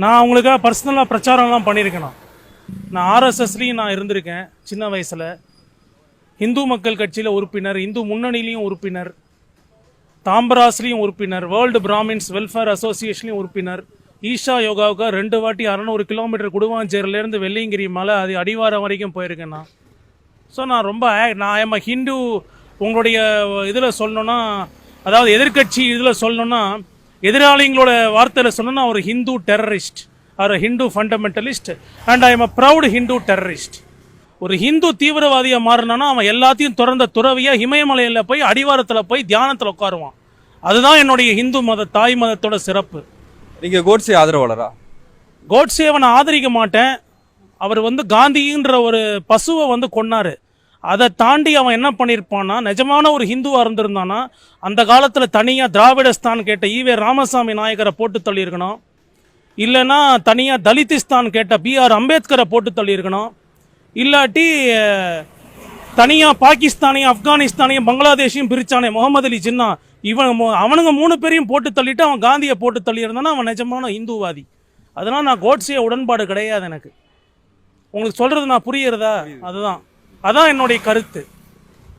நான் அவங்களுக்காக பர்சனலாக பிரச்சாரம்லாம் பண்ணியிருக்கேன். நான் ஆர்எஸ்எஸ்லேயும் நான் இருந்திருக்கேன் சின்ன வயசில். இந்து மக்கள் கட்சியில் உறுப்பினர், இந்து முன்னணியிலையும் உறுப்பினர், தாம்பராஸ்லேயும் உறுப்பினர், வேர்ல்டு பிராமின்ஸ் வெல்ஃபேர் அசோசியேஷன்லையும் உறுப்பினர், ஈஷா யோகாவுக்கு 2 வாட்டி 600 கிலோமீட்டர் குடுவாஞ்சேரியிலேருந்து வெள்ளியங்கிரி மலை அது அடிவாரம் வரைக்கும் போயிருக்கேன் நான். ஸோ நான் ரொம்ப நான் எம் ஹிந்து. உங்களுடைய இதில் சொல்லணுன்னா, அதாவது எதிர்கட்சி இதில் சொல்லணுன்னா, எதிராளிங்களோட வார்த்தையில் சொல்லணும்னா ஒரு Hindu terrorist or Hindu fundamentalist and I am a proud Hindu terrorist. ஒரு ஹிந்து தீவிரவாதியாக மாறினானா அவன் எல்லாத்தையும் திறந்த துறவியாக இமயமலையில் போய் அடிவாரத்தில் போய் தியானத்தில் உட்காருவான். அதுதான் என்னுடைய ஹிந்து மத தாய் மதத்தோட சிறப்பு. நீங்கள் கோட்ஸே ஆதரவாளரா? கோட்ஸேவை நான் ஆதரிக்க மாட்டேன். அவர் காந்தின்ற ஒரு பசுவை கொன்னாரு. அதை தாண்டி அவன் என்ன பண்ணியிருப்பான்னா, நிஜமான ஒரு ஹிந்துவாக இருந்திருந்தானா அந்த காலத்தில் தனியாக திராவிடஸ்தான் கேட்ட ஈவே ராமசாமி நாயக்கரை போட்டு தள்ளியிருக்கணும். இல்லைன்னா தனியாக தலித்திஸ்தான் கேட்ட பிஆர் அம்பேத்கரை போட்டு தள்ளியிருக்கணும். இல்லாட்டி தனியாக பாகிஸ்தானையும் ஆப்கானிஸ்தானையும் பங்களாதேஷையும் பிரித்தானே முகமது அலி ஜின்னா, அவனுங்க 3 பேரையும் போட்டு தள்ளிட்டு அவன் காந்தியை போட்டு தள்ளியிருந்தானா அவன் நிஜமான இந்துவாதி. அதனால் நான் கோட்ஸே உடன்பாடு கிடையாது எனக்கு. உங்களுக்கு சொல்கிறது நான் புரியுறதா? அதான் என்னுடைய கருத்து.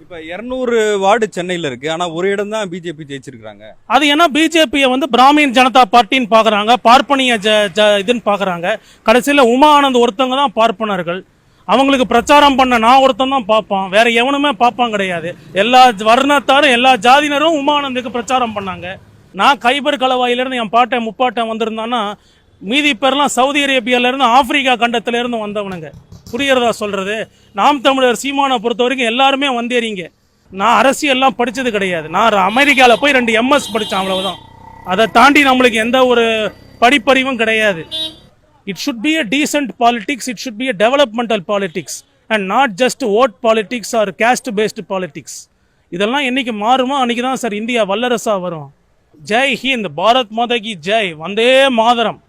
இப்போ 200 வார்டு சென்னையில் இருக்குது, ஆனால் ஒரு இடம் தான் பிஜேபி ஜெயிச்சிருக்கிறாங்க. அது ஏன்னா பிஜேபியை பிராமின் ஜனதா பார்ட்டின்னு பார்க்குறாங்க, பார்ப்பனிய இதுன்னு பார்க்குறாங்க. கடைசியில் உமா ஆனந்த் ஒருத்தவங்க தான் பார்ப்பனர்கள். அவங்களுக்கு பிரச்சாரம் பண்ண நான் ஒருத்தன் தான் பார்ப்பான், வேற எவனுமே பார்ப்பான் கிடையாது. எல்லா வர்ணத்தாரும் எல்லா ஜாதியினரும் உமானந்துக்கு பிரச்சாரம் பண்ணாங்க. நான் கைபர் கலவாயிலிருந்து என் பாட்டை முப்பாட்டம் வந்திருந்தான்னா மீதி பேர்லாம் சவுதி அரேபியாவிலேருந்து ஆப்பிரிக்கா கண்டத்திலேருந்து வந்தவனுங்க. புரியறதா சொல்றது? நாம் தமிழர் சீமானை பொறுத்த வரைக்கும் எல்லாருமே வந்தேறீங்க. நான் அரசியல்லாம் படித்தது கிடையாது. நான் அமெரிக்காவில் போய் 2 MS படித்தேன், அவ்வளவுதான். அதை தாண்டி நம்மளுக்கு எந்த ஒரு படிப்பறிவும் கிடையாது. It should be a decent politics, it should be a developmental politics and not just vote politics or caste based politics. இதெல்லாம் என்னைக்கு மாறுமோ அன்னைக்கு தான் சார் இந்தியா வல்லரசா வரும். ஜெய் ஹிந்த், பாரத் மாதா கி ஜெய், வந்தே மாதரம்.